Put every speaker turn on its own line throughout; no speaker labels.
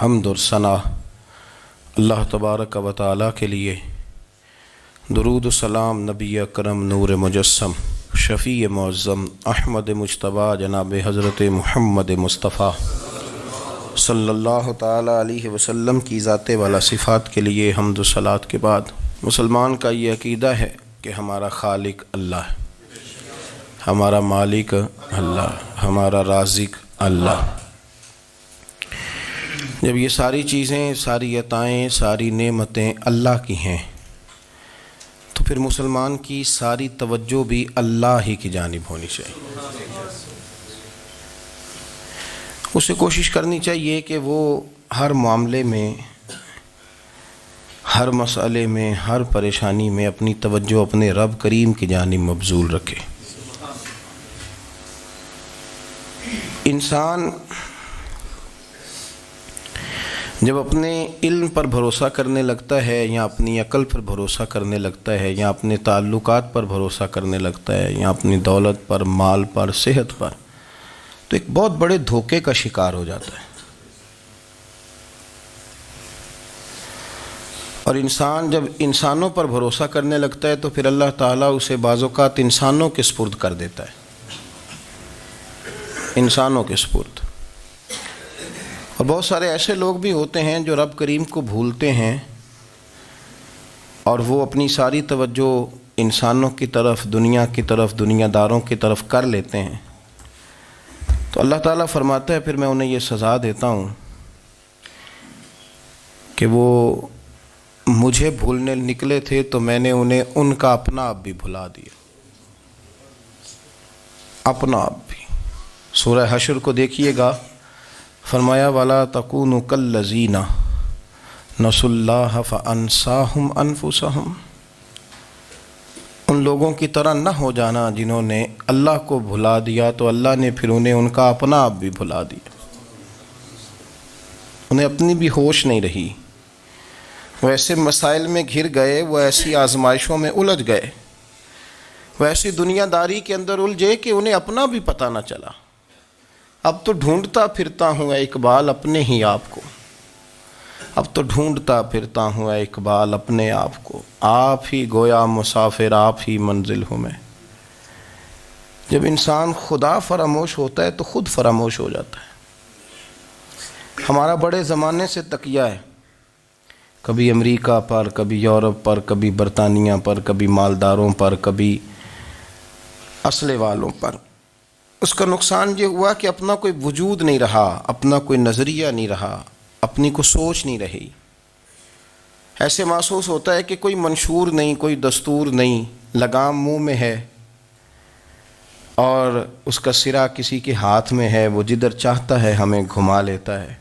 حمد اور ثنا اللہ تبارک و تعالی کے لیے، درود و سلام نبی اکرم نور مجسم شفیع معظم احمد مجتبیٰ جناب حضرت محمد مصطفیٰ صلی اللہ تعالی علیہ وسلم کی ذات والا صفات کے لیے حمد و صلات کے بعد مسلمان کا یہ عقیدہ ہے کہ ہمارا خالق اللہ ہے، ہمارا مالک اللہ، ہمارا رازق اللہ۔ جب یہ ساری چیزیں، ساری عطائیں، ساری نعمتیں اللہ کی ہیں تو پھر مسلمان کی ساری توجہ بھی اللہ ہی کی جانب ہونی چاہیے۔ اسے کوشش کرنی چاہیے کہ وہ ہر معاملے میں، ہر مسئلے میں، ہر پریشانی میں اپنی توجہ اپنے رب کریم کی جانب مبذول رکھے۔ انسان جب اپنے علم پر بھروسہ کرنے لگتا ہے یا اپنی عقل پر بھروسہ کرنے لگتا ہے یا اپنے تعلقات پر بھروسہ کرنے لگتا ہے یا اپنی دولت پر، مال پر، صحت پر، تو ایک بہت بڑے دھوکے کا شکار ہو جاتا ہے۔ اور انسان جب انسانوں پر بھروسہ کرنے لگتا ہے تو پھر اللہ تعالیٰ اسے بعض اوقات انسانوں کے سپرد کر دیتا ہے، انسانوں کے سپرد۔ اور بہت سارے ایسے لوگ بھی ہوتے ہیں جو رب کریم کو بھولتے ہیں اور وہ اپنی ساری توجہ انسانوں کی طرف، دنیا کی طرف، دنیا داروں کی طرف کر لیتے ہیں، تو اللہ تعالیٰ فرماتا ہے پھر میں انہیں یہ سزا دیتا ہوں کہ وہ مجھے بھولنے نکلے تھے تو میں نے انہیں ان کا اپنا آپ بھی بھلا دیا، اپنا آپ بھی۔ سورہ حشر کو دیکھیے گا، فرمایا وَلَا تَكُونُوا كَالَّذِينَ نَسُوا اللَّهَ فَأَنسَاهُمْ أَنفُسَهُمْ۔ ان لوگوں کی طرح نہ ہو جانا جنہوں نے اللہ کو بھلا دیا تو اللہ نے پھر انہیں ان کا اپنا آپ بھی بھلا دیا، انہیں اپنی بھی ہوش نہیں رہی، وہ ایسے مسائل میں گھر گئے، وہ ایسی آزمائشوں میں الجھ گئے، وہ ایسی دنیا داری کے اندر الجھے کہ انہیں اپنا بھی پتہ نہ چلا۔ اب تو ڈھونڈتا پھرتا ہوں اے اقبال اپنے ہی آپ کو، اب تو ڈھونڈتا پھرتا ہوں اے اقبال اپنے آپ کو، آپ ہی گویا مسافر، آپ ہی منزل ہوں میں۔ جب انسان خدا فراموش ہوتا ہے تو خود فراموش ہو جاتا ہے۔ ہمارا بڑے زمانے سے تکیہ ہے، کبھی امریکہ پر، کبھی یورپ پر، کبھی برطانیہ پر، کبھی مالداروں پر، کبھی اسلحے والوں پر۔ اس کا نقصان یہ ہوا کہ اپنا کوئی وجود نہیں رہا، اپنا کوئی نظریہ نہیں رہا، اپنی کوئی سوچ نہیں رہی۔ ایسے محسوس ہوتا ہے کہ کوئی منشور نہیں، کوئی دستور نہیں، لگام منہ میں ہے اور اس کا سرا کسی کے ہاتھ میں ہے، وہ جدھر چاہتا ہے ہمیں گھما لیتا ہے۔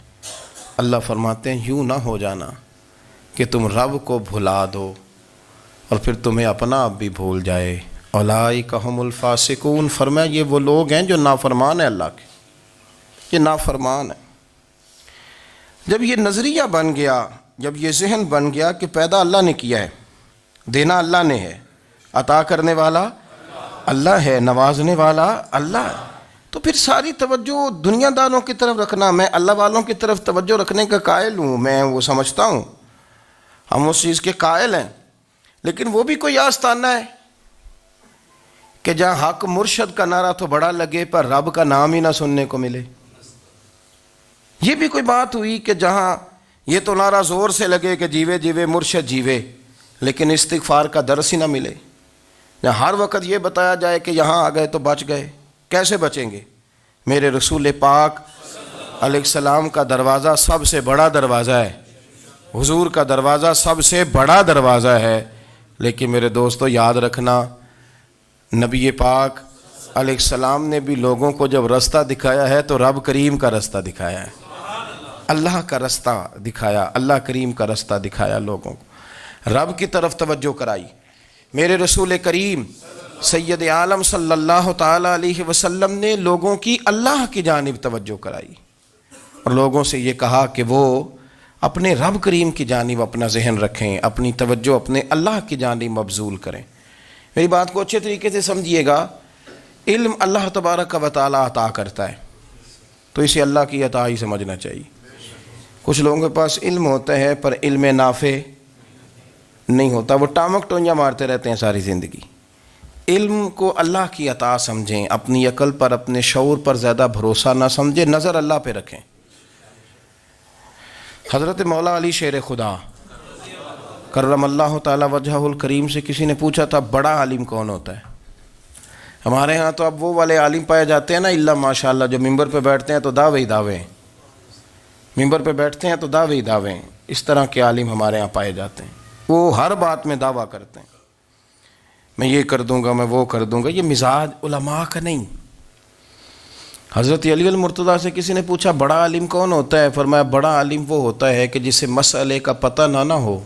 اللہ فرماتے ہیں یوں نہ ہو جانا کہ تم رب کو بھلا دو اور پھر تمہیں اپنا آپ بھی بھول جائے۔ اولئک ھم الفاسقون، فرمایا یہ وہ لوگ ہیں جو نافرمان ہیں اللہ کے، یہ نافرمان ہیں۔ جب یہ نظریہ بن گیا، جب یہ ذہن بن گیا کہ پیدا اللہ نے کیا ہے، دینا اللہ نے ہے، عطا کرنے والا اللہ ہے، نوازنے والا اللہ ہے، تو پھر ساری توجہ دنیا داروں کی طرف رکھنا، میں اللہ والوں کی طرف توجہ رکھنے کا قائل ہوں، میں وہ سمجھتا ہوں، ہم اس چیز کے قائل ہیں، لیکن وہ بھی کوئی آستانہ ہے کہ جہاں حق مرشد کا نعرہ تو بڑا لگے پر رب کا نام ہی نہ سننے کو ملے۔ یہ بھی کوئی بات ہوئی کہ جہاں یہ تو نعرہ زور سے لگے کہ جیوے جیوے مرشد جیوے، لیکن استغفار کا درس ہی نہ ملے۔ جہاں ہر وقت یہ بتایا جائے کہ یہاں آ گئے تو بچ گئے، کیسے بچیں گے؟ میرے رسول پاک علیہ السلام کا دروازہ سب سے بڑا دروازہ ہے، حضور کا دروازہ سب سے بڑا دروازہ ہے، لیکن میرے دوستو یاد رکھنا، نبی پاک علیہ السلام نے بھی لوگوں کو جب رستہ دکھایا ہے تو رب کریم کا رستہ دکھایا ہے، اللہ کا رستہ دکھایا، اللہ کریم کا رستہ دکھایا، لوگوں کو رب کی طرف توجہ کرائی۔ میرے رسول کریم سید عالم صلی اللہ تعالی علیہ وسلم نے لوگوں کی اللہ کی جانب توجہ کرائی اور لوگوں سے یہ کہا کہ وہ اپنے رب کریم کی جانب اپنا ذہن رکھیں، اپنی توجہ اپنے اللہ کی جانب مبذول کریں۔ میری بات کو اچھے طریقے سے سمجھیے گا، علم اللہ تبارک و تعالی عطا کرتا ہے تو اسے اللہ کی عطا ہی سمجھنا چاہیے۔ کچھ لوگوں کے پاس علم ہوتا ہے پر علم نافع نہیں ہوتا، وہ ٹامک ٹونیاں مارتے رہتے ہیں ساری زندگی۔ علم کو اللہ کی عطا سمجھیں، اپنی عقل پر اپنے شعور پر زیادہ بھروسہ نہ سمجھیں، نظر اللہ پہ رکھیں۔ حضرت مولا علی شیر خدا کرم اللہ تعالی وجہہ الکریم سے کسی نے پوچھا تھا بڑا عالم کون ہوتا ہے؟ ہمارے ہاں تو اب وہ والے عالم پائے جاتے ہیں نا، اللہ ماشاء اللہ، جو ممبر پہ بیٹھتے ہیں تو دعوے ہی دعوے، ممبر پہ بیٹھتے ہیں تو دعوے ہی دعوے، اس طرح کے عالم ہمارے ہاں پائے جاتے ہیں۔ وہ ہر بات میں دعویٰ کرتے ہیں، میں یہ کر دوں گا، میں وہ کر دوں گا۔ یہ مزاج علماء کا نہیں۔ حضرت علی المرتضیٰ سے کسی نے پوچھا بڑا عالم کون ہوتا ہے؟ فرمایا بڑا عالم وہ ہوتا ہے کہ جسے مسئلے کا پتہ نہ ہو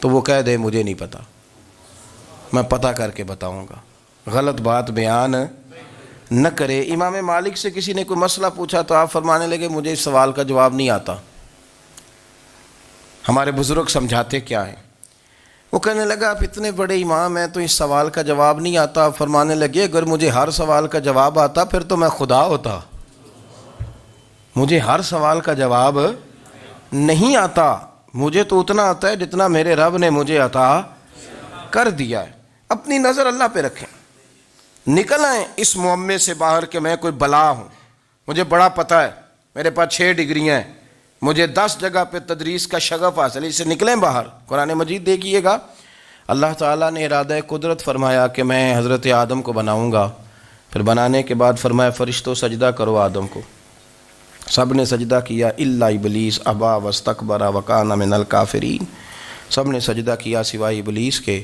تو وہ کہہ دے مجھے نہیں پتہ، میں پتہ کر کے بتاؤں گا، غلط بات بیان نہ کرے۔ امام مالک سے کسی نے کوئی مسئلہ پوچھا تو آپ فرمانے لگے مجھے اس سوال کا جواب نہیں آتا، ہمارے بزرگ سمجھاتے کیا ہیں؟ وہ کہنے لگا آپ اتنے بڑے امام ہیں تو اس سوال کا جواب نہیں آتا۔ آپ فرمانے لگے اگر مجھے ہر سوال کا جواب آتا پھر تو میں خدا ہوتا، مجھے ہر سوال کا جواب نہیں آتا، مجھے تو اتنا آتا ہے جتنا میرے رب نے مجھے عطا کر دیا ہے۔ اپنی نظر اللہ پہ رکھیں، نکل آئیں اس معمے سے باہر کہ میں کوئی بلا ہوں، مجھے بڑا پتہ ہے، میرے پاس 6 ڈگریاں ہیں، مجھے 10 جگہ پہ تدریس کا شغف حاصل ہے، اس سے نکلیں باہر۔ قرآن مجید دیکھیے گا، اللہ تعالیٰ نے ارادہ قدرت فرمایا کہ میں حضرت آدم کو بناؤں گا، پھر بنانے کے بعد فرمایا فرشتوں سجدہ کرو آدم کو، سب نے سجدہ کیا الا ابلیس ابا واستکبر وکان من الکافرین، سب نے سجدہ کیا سوائے ابلیس کے،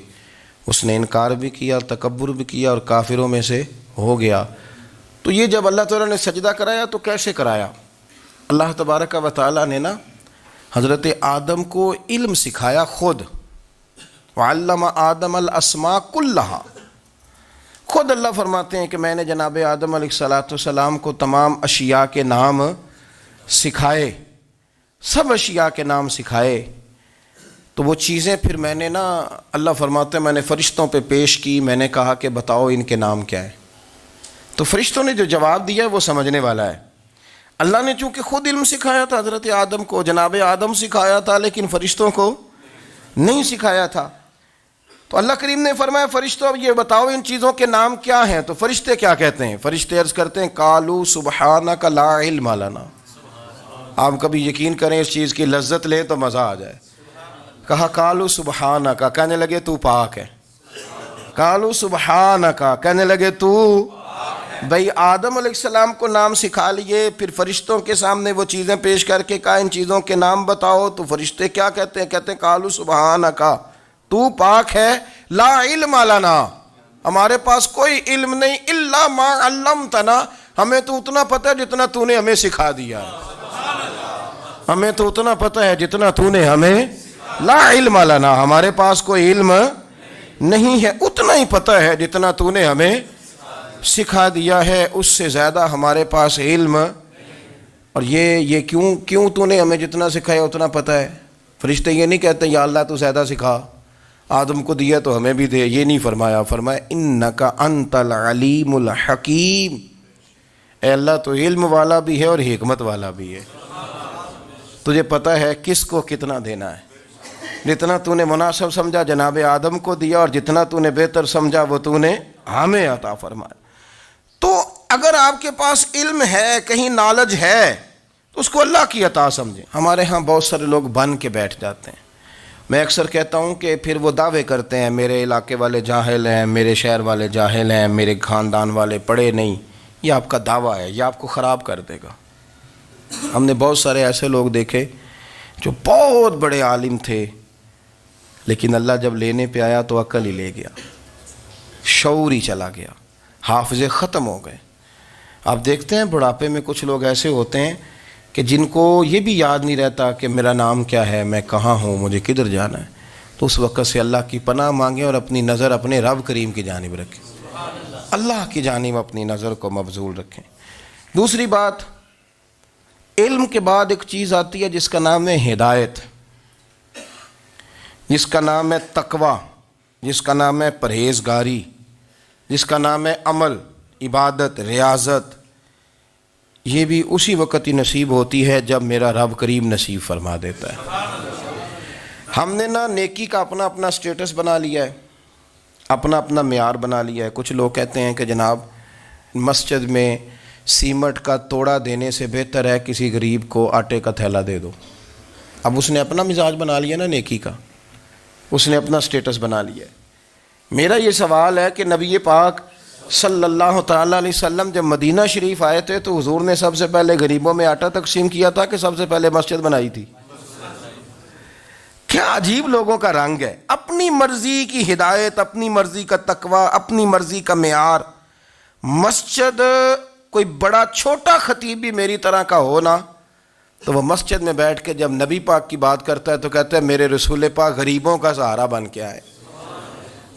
اس نے انکار بھی کیا، تکبر بھی کیا اور کافروں میں سے ہو گیا۔ تو یہ جب اللہ تعالیٰ نے سجدہ کرایا تو کیسے کرایا؟ اللہ تبارک و تعالیٰ نے نا حضرت آدم کو علم سکھایا خود، وعلم آدم الاسماء کلہا، خود اللہ فرماتے ہیں کہ میں نے جناب آدم علیہ السلام کو تمام اشیاء کے نام سکھائے، سب اشیاء کے نام سکھائے۔ تو وہ چیزیں پھر میں نے نا، اللہ فرماتے ہیں میں نے فرشتوں پہ پیش کی، میں نے کہا کہ بتاؤ ان کے نام کیا ہے، تو فرشتوں نے جو جواب دیا وہ سمجھنے والا ہے۔ اللہ نے چونکہ خود علم سکھایا تھا حضرت آدم کو، جناب آدم سکھایا تھا، لیکن فرشتوں کو نہیں سکھایا تھا۔ تو اللہ کریم نے فرمایا فرشتوں اب یہ بتاؤ ان چیزوں کے نام کیا ہیں؟ تو فرشتے کیا کہتے ہیں؟ فرشتے عرض کرتے ہیں قالوا سبحانک لا علم لنا۔ آپ کبھی یقین کریں اس چیز کی لذت لیں تو مزہ آ جائے۔ کہا قالوا سبحانک، کہنے لگے تو پاک ہے، قالوا سبحانک، کہنے لگے تو بھئی آدم علیہ السلام کو نام سکھا لیے، پھر فرشتوں کے سامنے وہ چیزیں پیش کر کے کہا ان چیزوں کے نام بتاؤ، تو فرشتے کیا کہتے ہیں؟ کہتے ہیں قالوا سبحانک، تو پاک ہے، لا علم لنا، ہمارے پاس کوئی علم نہیں، الا ما علمتنا، ہمیں تو اتنا پتہ ہے جتنا تو نے ہمیں سکھا دیا ہے، ہمیں تو اتنا پتہ ہے جتنا تو نے ہمیں، لا علم لنا، ہمارے پاس کوئی علم نہیں ہے، اتنا ہی پتہ ہے جتنا تو نے ہمیں سکھا دیا ہے، اس سے زیادہ ہمارے پاس علم۔ اور یہ کیوں تو نے ہمیں جتنا سکھایا اتنا پتہ ہے؟ فرشتے یہ نہیں کہتے یا اللہ تو زیادہ سکھا، آدم کو دیا تو ہمیں بھی دے، یہ نہیں فرمایا، فرمایا انک انت العلیم الحکیم، اے اللہ تو علم والا بھی ہے اور حکمت والا بھی ہے، تجھے پتہ ہے کس کو کتنا دینا ہے، جتنا تو نے مناسب سمجھا جناب آدم کو دیا، اور جتنا تو نے بہتر سمجھا وہ تو نے ہمیں عطا فرمایا۔ تو اگر آپ کے پاس علم ہے، کہیں نالج ہے، تو اس کو اللہ کی عطا سمجھیں۔ ہمارے ہاں بہت سارے لوگ بن کے بیٹھ جاتے ہیں، میں اکثر کہتا ہوں کہ پھر وہ دعوے کرتے ہیں میرے علاقے والے جاہل ہیں، میرے شہر والے جاہل ہیں، میرے خاندان والے پڑھے نہیں۔ یہ آپ کا دعویٰ ہے، یہ آپ کو خراب کر دے گا۔ ہم نے بہت سارے ایسے لوگ دیکھے جو بہت بڑے عالم تھے، لیکن اللہ جب لینے پہ آیا تو عقل ہی لے گیا، شعور ہی چلا گیا، حافظے ختم ہو گئے۔ آپ دیکھتے ہیں بڑھاپے میں کچھ لوگ ایسے ہوتے ہیں کہ جن کو یہ بھی یاد نہیں رہتا کہ میرا نام کیا ہے، میں کہاں ہوں، مجھے کدھر جانا ہے۔ تو اس وقت سے اللہ کی پناہ مانگیں اور اپنی نظر اپنے رب کریم کی جانب رکھیں، اللہ کی جانب اپنی نظر کو مبذول رکھیں۔ دوسری بات، علم کے بعد ایک چیز آتی ہے جس کا نام ہے ہدایت، جس کا نام ہے تقوی، جس کا نام ہے پرہیزگاری، جس کا نام ہے عمل، عبادت، ریاضت۔ یہ بھی اسی وقت ہی نصیب ہوتی ہے جب میرا رب کریم نصیب فرما دیتا ہے۔ ہم نے نا نیکی کا اپنا اپنا سٹیٹس بنا لیا ہے، اپنا اپنا معیار بنا لیا ہے۔ کچھ لوگ کہتے ہیں کہ جناب مسجد میں سیمٹ کا توڑا دینے سے بہتر ہے کسی غریب کو آٹے کا تھیلا دے دو۔ اب اس نے اپنا مزاج بنا لیا نا نیکی کا، اس نے اپنا سٹیٹس بنا لیا ہے۔ میرا یہ سوال ہے کہ نبی پاک صلی اللہ تعالیٰ علیہ وسلم جب مدینہ شریف آئے تھے تو حضور نے سب سے پہلے غریبوں میں آٹا تقسیم کیا تھا کہ سب سے پہلے مسجد بنائی تھی؟ کیا عجیب لوگوں کا رنگ ہے، اپنی مرضی کی ہدایت، اپنی مرضی کا تقوی، اپنی مرضی کا معیار۔ مسجد کوئی بڑا چھوٹا خطیب بھی میری طرح کا ہو نا تو وہ مسجد میں بیٹھ کے جب نبی پاک کی بات کرتا ہے تو کہتا ہے میرے رسول پاک غریبوں کا سہارا بن کے آئے۔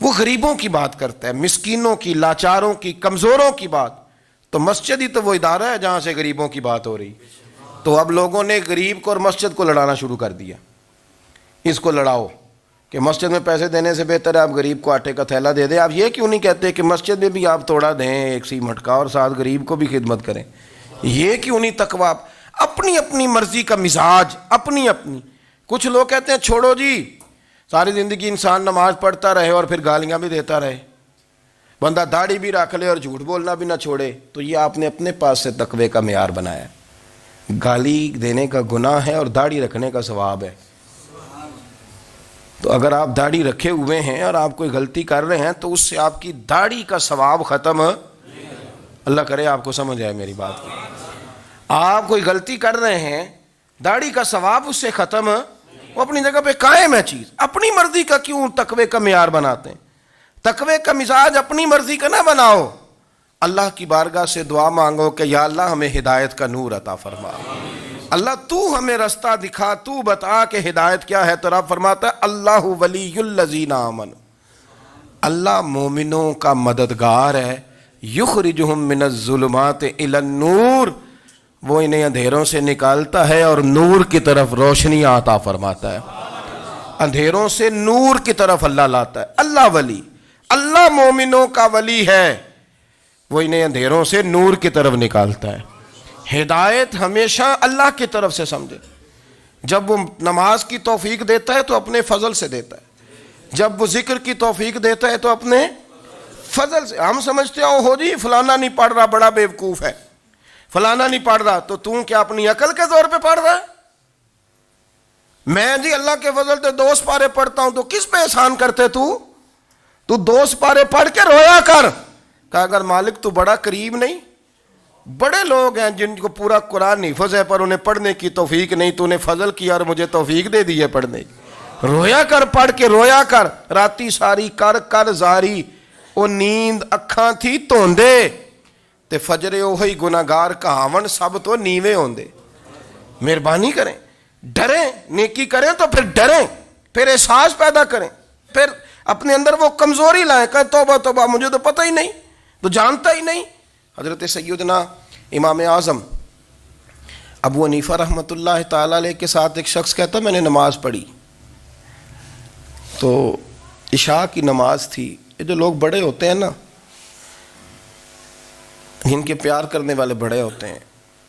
وہ غریبوں کی بات کرتا ہے، مسکینوں کی، لاچاروں کی، کمزوروں کی بات۔ تو مسجد ہی تو وہ ادارہ ہے جہاں سے غریبوں کی بات ہو رہی۔ تو اب لوگوں نے غریب کو اور مسجد کو لڑانا شروع کر دیا، اس کو لڑاؤ کہ مسجد میں پیسے دینے سے بہتر ہے آپ غریب کو آٹے کا تھیلا دے دیں۔ آپ یہ کیوں نہیں کہتے کہ مسجد میں بھی آپ توڑا دیں ایک سیمٹ کا اور ساتھ غریب کو بھی خدمت کریں؟ یہ کیوں نہیں تقویٰ؟ اپنی اپنی مرضی کا مزاج، اپنی اپنی۔ کچھ لوگ کہتے ہیں چھوڑو جی، ساری زندگی انسان نماز پڑھتا رہے اور پھر گالیاں بھی دیتا رہے، بندہ داڑھی بھی رکھ لے اور جھوٹ بولنا بھی نہ چھوڑے، تو یہ آپ نے اپنے پاس سے تقوی کا معیار بنایا۔ گالی دینے کا گناہ ہے اور داڑھی رکھنے کا ثواب ہے۔ تو اگر آپ داڑھی رکھے ہوئے ہیں اور آپ کوئی غلطی کر رہے ہیں تو اس سے آپ کی داڑھی کا ثواب ختم، اللہ کرے آپ کو سمجھ آئے میری بات۔ آپ کوئی غلطی کر رہے ہیں، داڑھی کا ثواب اس سے ختم، وہ اپنی جگہ پہ قائم ہے چیز۔ اپنی مرضی کا کیوں تقوی کا معیار بناتے ہیں؟ تقوی کا مزاج اپنی مرضی کا نہ بناؤ، اللہ کی بارگاہ سے دعا مانگو کہ یا اللہ ہمیں ہدایت کا نور عطا فرما، اللہ تو ہمیں رستہ دکھا، تو بتا کہ ہدایت کیا ہے۔ تو رب فرماتا ہے اللہ ولی الذین آمنوا، اللہ مومنوں کا مددگار ہے، یخرجہم من الظلمات الی النور، وہ انہیں اندھیروں سے نکالتا ہے اور نور کی طرف روشنی عطا فرماتا ہے۔ اندھیروں سے نور کی طرف اللہ لاتا ہے۔ اللہ ولی، اللہ مومنوں کا ولی ہے، وہ انہیں اندھیروں سے نور کی طرف نکالتا ہے۔ ہدایت ہمیشہ اللہ کی طرف سے سمجھے۔ جب وہ نماز کی توفیق دیتا ہے تو اپنے فضل سے دیتا ہے، جب وہ ذکر کی توفیق دیتا ہے تو اپنے فضل سے۔ ہم سمجھتے ہیں ہو جی فلانا نہیں پڑھ رہا بڑا بیوقوف ہے، فلانا نہیں پڑھ رہا، تو تم کیا اپنی عقل کے زور پہ پڑھ رہا ہے؟ میں جی اللہ کے فضل سے 2 سپارے پڑھتا ہوں، تو کس پہ احسان کرتے تو 2 سپارے پڑھ کے رویا کر۔ کہا اگر مالک تو بڑا قریب نہیں، بڑے لوگ ہیں جن کو پورا قرآن حفظ ہے پر انہیں پڑھنے کی توفیق نہیں، تو انہیں فضل کیا اور مجھے توفیق دے دی ہے پڑھنے کی۔ رویا کر، پڑھ کے رویا کر، راتی ساری کر کر زاری، وہ نیند اکھاں تھی توندے تے فجرے اوہی گناہگار کہاون سب تو نیوے ہوندے۔ مہربانی کریں، ڈریں، نیکی کریں تو پھر ڈریں، پھر احساس پیدا کریں، پھر اپنے اندر وہ کمزوری لائیں، کہیں توبہ توبہ مجھے تو پتہ ہی نہیں، تو جانتا ہی نہیں۔ حضرت سیدنا امام اعظم ابو حنیفہ رحمۃ اللہ تعالیٰ علیہ کے ساتھ ایک شخص کہتا میں نے نماز پڑھی، تو عشاء کی نماز تھی۔ یہ جو لوگ بڑے ہوتے ہیں نا، جن کے پیار کرنے والے بڑے ہوتے ہیں،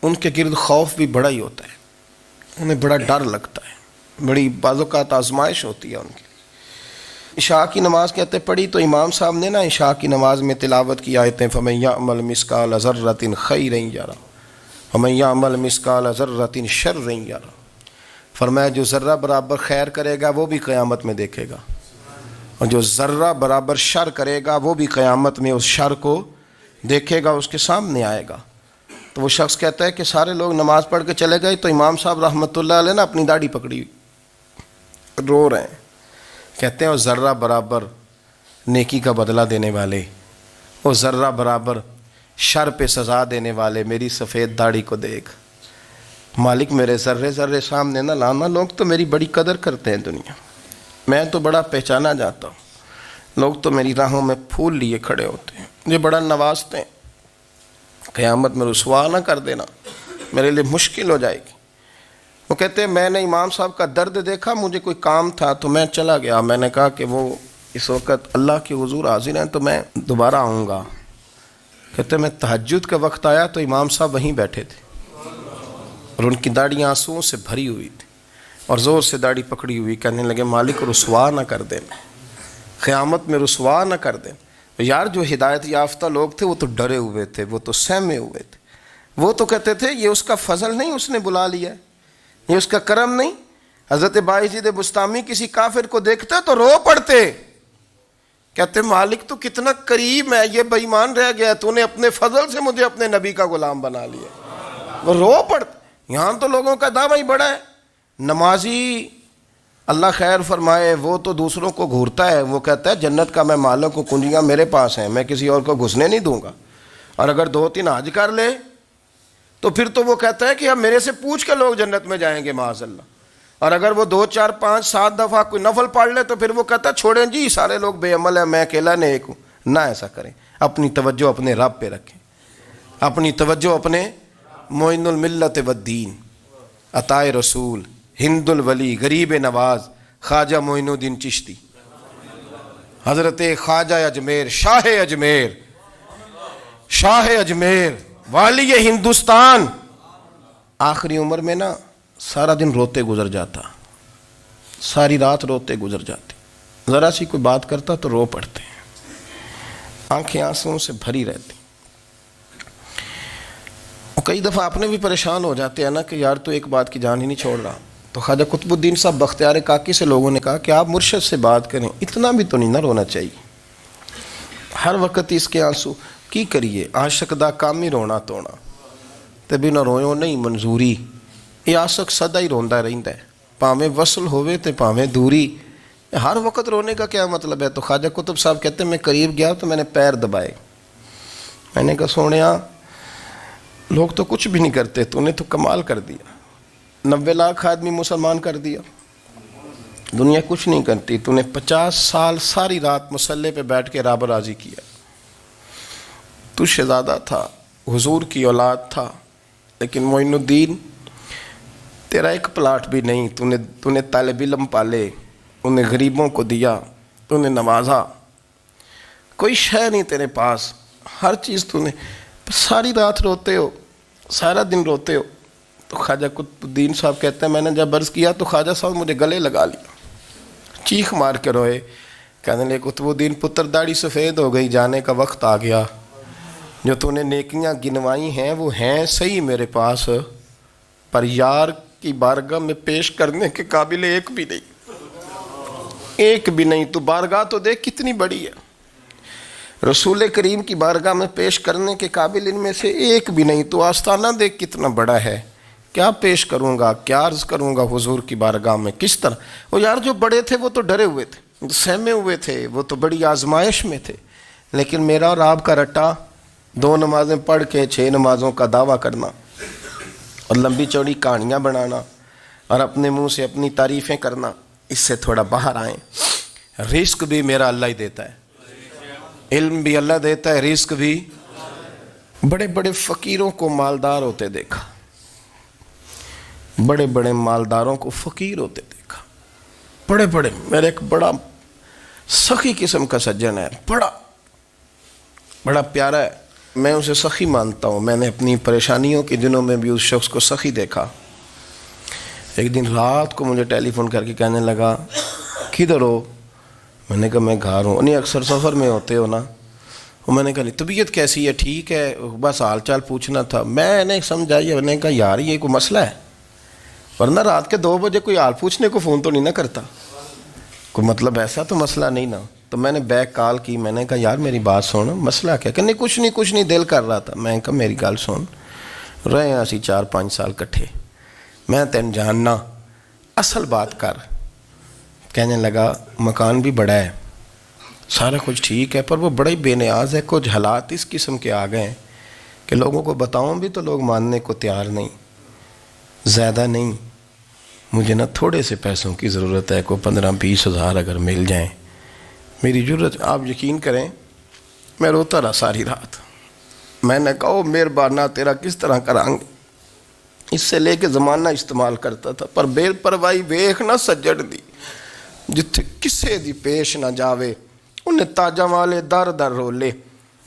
ان کے گرد خوف بھی بڑا ہی ہوتا ہے، انہیں بڑا ڈر لگتا ہے، بڑی بعض اوقات آزمائش ہوتی ہے ان کی۔ عشاء کی نماز کہتے پڑھی تو امام صاحب نے نا عشاء کی نماز میں تلاوت کی آیتیں فَمَن يَعْمَلْ مِثْقَالَ ذَرَّةٍ خَيْرًا يَرَهُ وَمَن يَعْمَلْ مِثْقَالَ ذَرَّةٍ شَرًّا يَرَهُ، فرمایا جو ذرہ برابر خیر کرے گا وہ بھی قیامت میں دیکھے گا، اور جو ذرہ برابر شر کرے گا وہ بھی قیامت میں اس شر کو دیکھے گا، اس کے سامنے آئے گا۔ تو وہ شخص کہتا ہے کہ سارے لوگ نماز پڑھ کے چلے گئے تو امام صاحب رحمۃ اللہ علیہ نے اپنی داڑھی پکڑی، رو رہے ہیں، کہتے ہیں وہ ذرہ برابر نیکی کا بدلہ دینے والے، وہ ذرہ برابر شر پہ سزا دینے والے میری سفید داڑھی کو دیکھ، مالک میرے ذرے ذرے سامنے نہ لانا، لوگ تو میری بڑی قدر کرتے ہیں دنیا، میں تو بڑا پہچانا جاتا ہوں، لوگ تو میری راہوں میں پھول لیے کھڑے ہوتے ہیں، مجھے بڑا نوازتے ہیں، قیامت میں رسوا نہ کر دینا، میرے لیے مشکل ہو جائے گی۔ وہ کہتے ہیں میں نے امام صاحب کا درد دیکھا، مجھے کوئی کام تھا تو میں چلا گیا، میں نے کہا کہ وہ اس وقت اللہ کے حضور حاضر ہیں تو میں دوبارہ آؤں گا۔ کہتے ہیں میں تہجد کے وقت آیا تو امام صاحب وہیں بیٹھے تھے، اور ان کی داڑیاں آنسوؤں سے بھری ہوئی تھی اور زور سے داڑھی پکڑی ہوئی، کہنے لگے مالک رسوا نہ کر دیں، قیامت میں رسوا نہ کر دیں۔ یار جو ہدایت یافتہ لوگ تھے وہ تو ڈرے ہوئے تھے، وہ تو سہمے ہوئے تھے، وہ تو کہتے تھے یہ اس کا فضل نہیں، اس نے بلا لیا ہے، یہ اس کا کرم نہیں۔ حضرت باعزید بستامی کسی کافر کو دیکھتے تو رو پڑتے، کہتے مالک تو کتنا کریم ہے، یہ بے ایمان رہ گیا، تو نے اپنے فضل سے مجھے اپنے نبی کا غلام بنا لیا۔ وہ رو پڑتے۔ یہاں تو لوگوں کا دعویٰ ہی بڑا ہے۔ نمازی اللہ خیر فرمائے وہ تو دوسروں کو گھورتا ہے، وہ کہتا ہے جنت کا میں مالک ہوں، کنجیاں میرے پاس ہیں، میں کسی اور کو گھسنے نہیں دوں گا۔ اور اگر 2-3 حج کر لے تو پھر تو وہ کہتا ہے کہ اب میرے سے پوچھ کے لوگ جنت میں جائیں گے معاذ اللہ۔ اور اگر وہ 2 4 5 7 دفعہ کوئی نفل پڑھ لے تو پھر وہ کہتا ہے چھوڑیں جی سارے لوگ بے عمل ہیں، میں اکیلا نیک ہوں۔ نہ ایسا کریں، اپنی توجہ اپنے رب پہ رکھیں، اپنی توجہ اپنے معین الملت والدین، عطائے رسول، ہند الولی، غریب نواز، خواجہ معین الدین چشتی، حضرت خواجہ اجمیر، شاہ اجمیر، شاہ اجمیر، والی ہندوستان۔ آخری عمر میں نا سارا دن روتے گزر جاتا، ساری رات روتے گزر جاتی، ذرا سی کوئی بات کرتا تو رو پڑتے ہیں، آنکھیں آنسوؤں سے بھری رہتی۔ اور کئی دفعہ اپنے بھی پریشان ہو جاتے ہیں نا کہ یار تو ایک بات کی جان ہی نہیں چھوڑ رہا۔ تو خواجہ قطب الدین صاحب بختیار کاکی سے لوگوں نے کہا کہ آپ مرشد سے بات کریں، اتنا بھی تو نہیں نہ رونا چاہیے، ہر وقت اس کے آنسو کی کریے، عاشق دا کام ہی رونا تونا، تبھی نہ رویو نہیں منظوری، یہ عاشق سدا ہی روندا رہندا ہے، پاویں وصل ہوئے تے پاویں دوری، ہر وقت رونے کا کیا مطلب ہے؟ تو خواجہ قطب صاحب کہتے ہیں میں قریب گیا تو میں نے پیر دبائے، میں نے کہا سونیا لوگ تو کچھ بھی نہیں کرتے، تو نے تو کمال کر دیا، 90 لاکھ آدمی مسلمان کر دیا، دنیا کچھ نہیں کرتی، تو نے 50 سال ساری رات مسلح پہ بیٹھ کے رب راضی کیا، تو شہزادہ تھا، حضور کی اولاد تھا، لیکن معین الدین تیرا ایک پلاٹ بھی نہیں، تو نے طالب علم پالے، انہیں غریبوں کو دیا، تو نے نوازا، کوئی شے نہیں تیرے پاس، ہر چیز تو نے، ساری رات روتے ہو، سارا دن روتے ہو۔ تو خواجہ قطب الدین صاحب کہتے ہیں میں نے جب عرض کیا تو خواجہ صاحب مجھے گلے لگا لیا، چیخ مار کے روئے، کہنے لگے قطب الدین پتر داڑھی سفید ہو گئی، جانے کا وقت آ گیا، جو تو نے نیکیاں گنوائی ہیں وہ ہیں صحیح میرے پاس، پر یار کی بارگاہ میں پیش کرنے کے قابل ایک بھی نہیں، ایک بھی نہیں۔ تو بارگاہ تو دیکھ کتنی بڑی ہے، رسول کریم کی بارگاہ میں پیش کرنے کے قابل ان میں سے ایک بھی نہیں، تو آستانہ دیکھ کتنا بڑا ہے، کیا پیش کروں گا، کیا عرض کروں گا حضور کی بارگاہ میں، کس طرح؟ وہ یار جو بڑے تھے وہ تو ڈرے ہوئے تھے، سہمے ہوئے تھے، وہ تو بڑی آزمائش میں تھے، لیکن میرا اور آپ کا رٹا 2 نمازیں پڑھ کے 6 نمازوں کا دعویٰ کرنا اور لمبی چوڑی کہانیاں بنانا اور اپنے منہ سے اپنی تعریفیں کرنا، اس سے تھوڑا باہر آئیں۔ رزق بھی میرا اللہ ہی دیتا ہے، علم بھی اللہ دیتا ہے، رزق بھی۔ بڑے بڑے فقیروں کو مالدار ہوتے دیکھا، بڑے بڑے مالداروں کو فقیر ہوتے دیکھا، بڑے بڑے، میرے ایک بڑا سخی قسم کا سجن ہے، بڑا پیارا ہے، میں اسے سخی مانتا ہوں، میں نے اپنی پریشانیوں کے دنوں میں بھی اس شخص کو سخی دیکھا۔ ایک دن رات کو مجھے ٹیلی فون کر کے کہنے لگا کدھر ہو؟ میں نے کہا میں گھر ہوں۔ نہیں اکثر سفر میں ہوتے ہو نا؟ اور میں نے کہا طبیعت کیسی ہے؟ ٹھیک ہے، بس حال چال پوچھنا تھا۔ میں نے سمجھائی، میں نے کہا یار یہ کوئی مسئلہ ہے، ورنہ رات کے 2 بجے کوئی حال پوچھنے کو فون تو نہیں نہ کرتا، کوئی مطلب ایسا تو مسئلہ نہیں نا۔ تو میں نے بیک کال کی، میں نے کہا یار میری بات سن، مسئلہ کیا؟ کہ نہیں کچھ نہیں دل کر رہا تھا۔ میں نے کہا میری گل سن، رہے ہیں اسی 4-5 سال کٹھے، میں تین جاننا، اصل بات کر۔ کہنے لگا مکان بھی بڑا ہے، سارا کچھ ٹھیک ہے، پر وہ بڑا ہی بے نیاز ہے، کچھ حالات اس قسم کے آ گئے ہیں کہ لوگوں کو بتاؤں بھی تو لوگ ماننے کو تیار نہیں، زیادہ نہیں، مجھے نا تھوڑے سے پیسوں کی ضرورت ہے، کوئی 15-20 ہزار اگر مل جائیں میری ضرورت۔ آپ یقین کریں میں روتا رہا ساری رات۔ میں نے کہا مہربانہ تیرا کس طرح کرانگے، اس سے لے کے زمانہ استعمال کرتا تھا، پر بے پرواہی ویخ نہ سجڑ دی، جتھے کسے دی پیش نہ جاوے، انہیں تاجاں والے در در رولے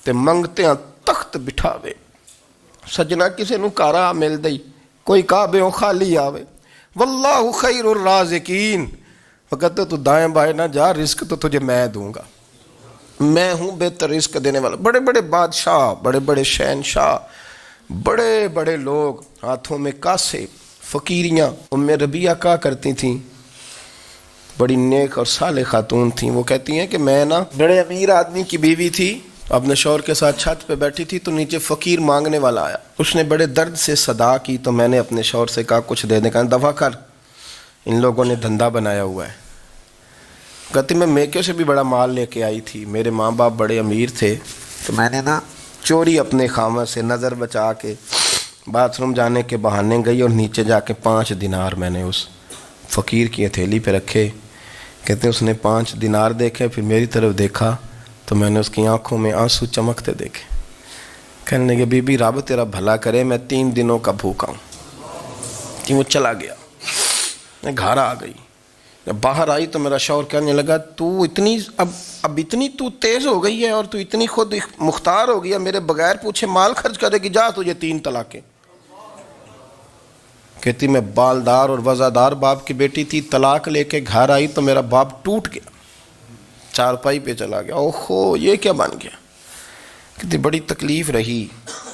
تے منگتے ہیں تخت بٹھاوے۔ سجنا کسے نو کارا مل دئی، کوئی کعبے ہو خالی آوے. واللہ خیر الرازقین. وہ کہتے تو دائیں بائیں نہ جا، رزق تو تجھے میں دوں گا، میں ہوں بہتر رزق دینے والا. بڑے بڑے بادشاہ، بڑے بڑے شہنشاہ، بڑے بڑے لوگ، ہاتھوں میں کاسے، فقیریاں. ام ربیعہ کہا کرتی تھیں، بڑی نیک اور صالح خاتون تھیں. وہ کہتی ہیں کہ میں نا بڑے امیر آدمی کی بیوی تھی، اپنے شوہر کے ساتھ چھت پہ بیٹھی تھی تو نیچے فقیر مانگنے والا آیا. اس نے بڑے درد سے صدا کی تو میں نے اپنے شوہر سے کہا کچھ دے دیں. کہا دفع کر، ان لوگوں نے دھندا بنایا ہوا ہے. کہتی میں میکے سے بھی بڑا مال لے کے آئی تھی، میرے ماں باپ بڑے امیر تھے تو میں نے نا چوری اپنے خامہ سے نظر بچا کے باتھ روم جانے کے بہانے گئی اور نیچے جا کے 5 دینار میں نے اس فقیر کی ہتھیلی پہ رکھے. کہتے ہیں اس نے 5 دینار دیکھے، پھر میری طرف دیکھا تو میں نے اس کی آنکھوں میں آنسو چمکتے دیکھے. کہنے لگے بی بی رب تیرا بھلا کرے، میں 3 دنوں کا بھوکا ہوں. کہ وہ چلا گیا. میں گھر آ گئی، جب باہر آئی تو میرا شوہر کہنے لگا تو اتنی اب اتنی تو تیز ہو گئی ہے اور تو اتنی خود مختار ہو گئی ہے، میرے بغیر پوچھے مال خرچ کرے گی، جا تجھے 3 طلاقیں. کہتی میں بالدار اور وزادار باپ کی بیٹی تھی، طلاق لے کے گھر آئی تو میرا باپ ٹوٹ گیا، چارپائی پہ چلا گیا. اوہو یہ کیا بن گیا. کہتی بڑی تکلیف رہی.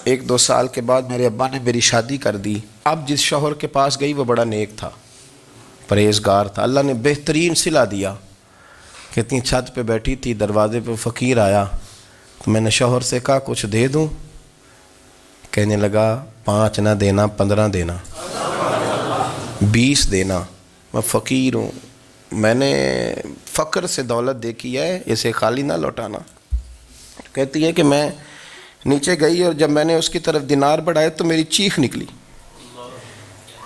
1-2 سال کے بعد میرے ابا نے میری شادی کر دی. اب جس شوہر کے پاس گئی وہ بڑا نیک تھا، پرہیزگار تھا، اللہ نے بہترین صلہ دیا. کہتی چھت پہ بیٹھی تھی، دروازے پہ فقیر آیا تو میں نے شوہر سے کہا کچھ دے دوں. کہنے لگا 5 نہ دینا، 15 دینا، 20 دینا. میں فقیر ہوں، میں نے فقر سے دولت دیکھی ہے، اسے خالی نہ لوٹانا. کہتی ہے کہ میں نیچے گئی اور جب میں نے اس کی طرف دینار بڑھائے تو میری چیخ نکلی،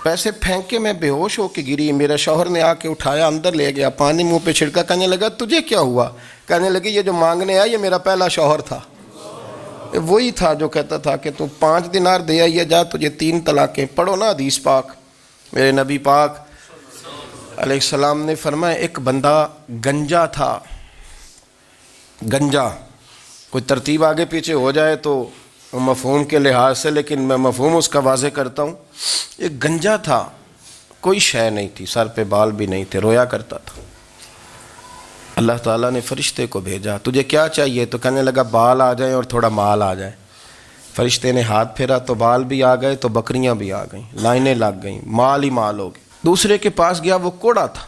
پیسے پھینک کے میں بے ہوش ہو کے گری. میرا شوہر نے آ کے اٹھایا، اندر لے گیا، پانی منہ پہ چھڑکا. کہنے لگا تجھے کیا ہوا. کہنے لگی یہ جو مانگنے آیا یہ میرا پہلا شوہر تھا، وہی تھا جو کہتا تھا کہ تو 5 دینار دے آئیے، جا تجھے 3 طلاقیں. پڑھو نا حدیث پاک. میرے نبی پاک علیہ السلام نے فرمایا ایک بندہ گنجا تھا. گنجا کوئی ترتیب آگے پیچھے ہو جائے تو مفہوم کے لحاظ سے، لیکن میں مفہوم اس کا واضح کرتا ہوں. ایک گنجا تھا، کوئی شے نہیں تھی، سر پہ بال بھی نہیں تھے، رویا کرتا تھا. اللہ تعالیٰ نے فرشتے کو بھیجا، تجھے کیا چاہیے. تو کہنے لگا بال آ جائیں اور تھوڑا مال آ جائے. فرشتے نے ہاتھ پھیرا تو بال بھی آ گئے تو بکریاں بھی آ گئیں، لائنیں لگ گئیں، مال ہی مال ہو گئے. دوسرے کے پاس گیا، وہ کوڑا تھا.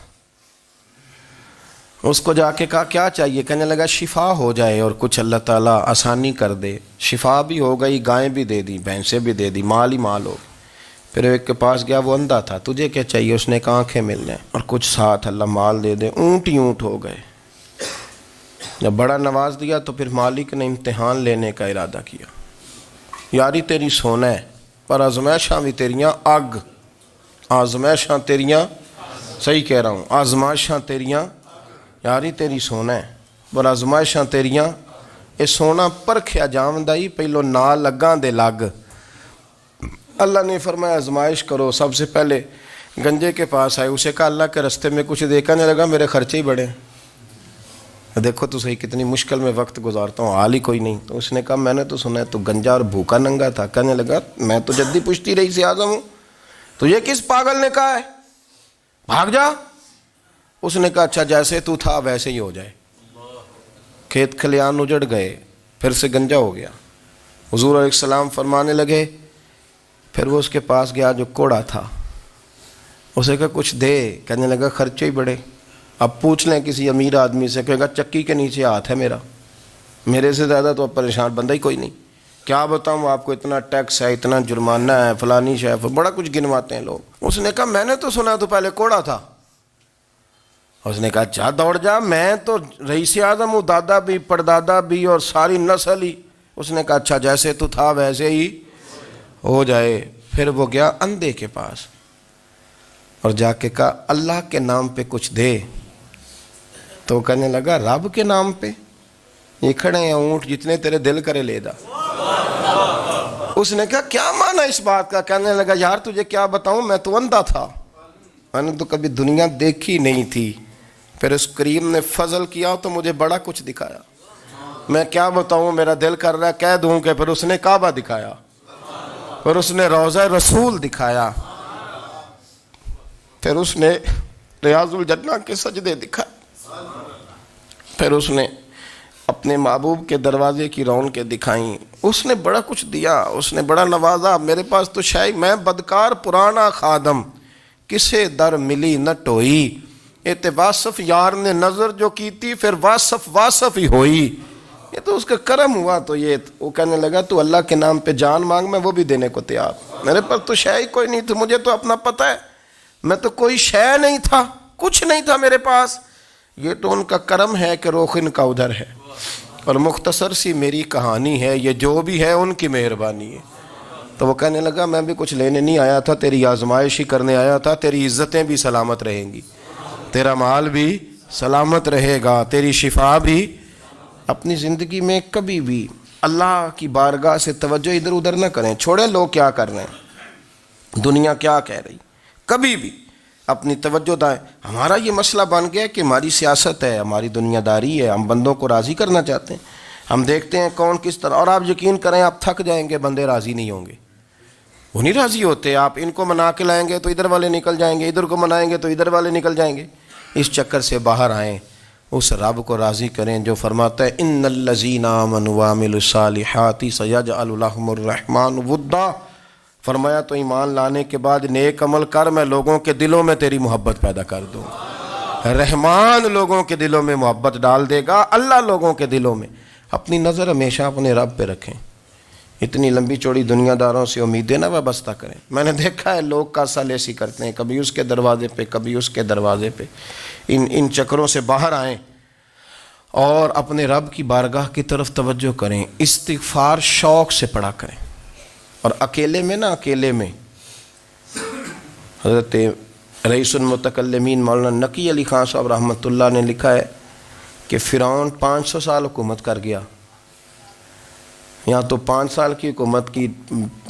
اس کو جا کے کہا کیا چاہیے. کہنے لگا شفا ہو جائے اور کچھ اللہ تعالیٰ آسانی کر دے. شفا بھی ہو گئی، گائیں بھی دے دی، بھینسیں بھی دے دی، مال ہی مال ہو. پھر ایک کے پاس گیا، وہ اندھا تھا. تجھے کیا چاہیے. اس نے کہا آنکھیں مل جائیں اور کچھ ساتھ اللہ مال دے دے. اونٹ ہی اونٹ ہو گئے. جب بڑا نواز دیا تو پھر مالک نے امتحان لینے کا ارادہ کیا. یاری تیری سونا ہے پر آزمائشاں بھی تیریاں اگ. آزمائشاں تیریاں، صحیح کہہ رہا ہوں، آزمائشاں تیریاں. یاری تیری سونا ہے پر آزمائشاں تیریاں. یہ سونا پرکھیا جاوندا ہی پہلو نال لگاں دے لگ. اللہ نے فرمایا آزمائش کرو. سب سے پہلے گنجے کے پاس آئے، اسے کہا اللہ کے رستے میں کچھ دیکھنے لگا، میرے خرچے ہی بڑے. دیکھو تو صحیح کتنی مشکل میں وقت گزارتا ہوں، حال ہی کوئی نہیں. تو اس نے کہا میں نے تو سنا ہے تو گنجا اور بھوکا ننگا تھا. کہنے لگا میں تو جدی پشتی رئیس اعظم ہوں، تجھے کس پاگل نے کہا ہے بھاگ جا. اس نے کہا اچھا جیسے تو تھا ویسے ہی ہو جائے. کھیت کھلیان اجڑ گئے، پھر سے گنجا ہو گیا. حضور علیہ السلام فرمانے لگے. پھر وہ اس کے پاس گیا جو کوڑا تھا، اسے کہا کچھ دے. کہنے لگا خرچے ہی بڑے. اب پوچھ لیں کسی امیر آدمی سے، کہے گا چکی کے نیچے ہاتھ ہے میرا، میرے سے زیادہ تو اب پریشان بندہ ہی کوئی نہیں. کیا بتاؤں آپ کو، اتنا ٹیکس ہے، اتنا جرمانہ ہے، فلانی شے، بڑا کچھ گنواتے ہیں لوگ. اس نے کہا میں نے تو سنا تو پہلے کوڑا تھا. اس نے کہا جا دوڑ جا، میں تو رئیس اعظم ہوں، دادا بھی پردادا بھی اور ساری نسل ہی. اس نے کہا اچھا جیسے تو تھا ویسے ہی ہو جائے. پھر وہ گیا اندھے کے پاس اور جا کے کہا اللہ کے نام پہ کچھ دے. تو کہنے لگا رب کے نام پہ؟ یہ کھڑے ہیں اونٹ، جتنے تیرے دل کرے لے دا. اس نے کہا کیا معنی اس بات کا. کہنے لگا یار تجھے کیا بتاؤں، میں تو اندھا تھا، میں نے تو کبھی دنیا دیکھی نہیں تھی. پھر اس کریم نے فضل کیا تو مجھے بڑا کچھ دکھایا. میں کیا بتاؤں، میرا دل کر رہا ہے کہہ دوں کہ پھر اس نے کعبہ دکھایا. اور اس نے روضہ رسول دکھایا، پھر اس نے ریاض الجنہ کے سجدے دکھائے، پھر اس نے اپنے محبوب کے دروازے کی رونقیں دکھائیں، اس نے بڑا کچھ دیا، اس نے بڑا نوازا۔ میرے پاس تو شاید میں بدکار پرانا خادم، کسے در ملی نہ ٹوئی، اے واصف یار نے نظر جو کی تھی، پھر واصف ہی ہوئی۔ یہ تو اس کا کرم ہوا۔ تو یہ وہ کہنے لگا تو اللہ کے نام پہ جان مانگ، میں وہ بھی دینے کو تیار۔ میرے پاس تو شے کوئی نہیں تھی، مجھے تو اپنا پتہ ہے، میں تو کوئی شے نہیں تھا، کچھ نہیں تھا میرے پاس۔ یہ تو ان کا کرم ہے کہ رخ ان کا ادھر ہے، اور مختصر سی میری کہانی ہے، یہ جو بھی ہے ان کی مہربانی ہے۔ تو وہ کہنے لگا میں بھی کچھ لینے نہیں آیا تھا، تیری آزمائش ہی کرنے آیا تھا، تیری عزتیں بھی سلامت رہیں گی، تیرا مال بھی سلامت رہے گا، تیری شفا بھی۔ اپنی زندگی میں کبھی بھی اللہ کی بارگاہ سے توجہ ادھر ادھر نہ کریں، چھوڑیں لوگ کیا کر رہے ہیں، دنیا کیا کہہ رہی، کبھی بھی اپنی توجہ دائیں۔ ہمارا یہ مسئلہ بن گیا کہ ہماری سیاست ہے، ہماری دنیا داری ہے، ہم بندوں کو راضی کرنا چاہتے ہیں، ہم دیکھتے ہیں کون کس طرح، اور آپ یقین کریں آپ تھک جائیں گے، بندے راضی نہیں ہوں گے، وہ نہیں راضی ہوتے۔ آپ ان کو منا کے لائیں گے تو ادھر والے نکل جائیں گے، ادھر کو منائیں گے تو ادھر والے نکل جائیں گے۔ اس چکر سے باہر آئیں، اس رب کو راضی کریں جو فرماتا ہے ان الذین آمنوا وعملوا الصالحات سیجعل لهم الرحمن ودا۔ فرمایا تو ایمان لانے کے بعد نیک عمل کر، میں لوگوں کے دلوں میں تیری محبت پیدا کر دوں۔ رحمان لوگوں کے دلوں میں محبت ڈال دے گا، اللہ لوگوں کے دلوں میں۔ اپنی نظر ہمیشہ اپنے رب پہ رکھیں، اتنی لمبی چوڑی دنیا داروں سے امیدیں نہ وابستہ کریں۔ میں نے دیکھا ہے لوگ کاسا لیسی کرتے ہیں، کبھی اس کے دروازے پہ کبھی اس کے دروازے پہ۔ ان چکروں سے باہر آئیں اور اپنے رب کی بارگاہ کی طرف توجہ کریں، استغفار شوق سے پڑھا کریں۔ اور اکیلے میں اکیلے میں حضرت رئیس المتکلمین مولانا نقی علی خان صاحب رحمۃ اللہ نے لکھا ہے کہ فرعون 500 سال حکومت کر گیا، یہاں تو 5 سال کی حکومت کی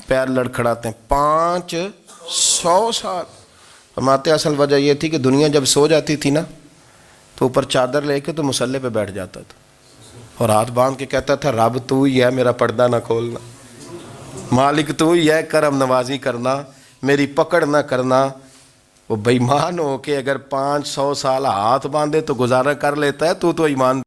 پیر لڑکھڑاتے ہیں، 500 سال۔ فرماتے اصل وجہ یہ تھی کہ دنیا جب سو جاتی تھی نا تو اوپر چادر لے کے تو مصلے پہ بیٹھ جاتا تھا اور ہاتھ باندھ کے کہتا تھا رب تو ہی ہے، میرا پردہ نہ کھولنا، مالک تو ہی ہے، کرم نوازی کرنا، میری پکڑ نہ کرنا۔ وہ بے ایمان ہو کے اگر 500 سال ہاتھ باندھے تو گزارا کر لیتا ہے، تو ایمان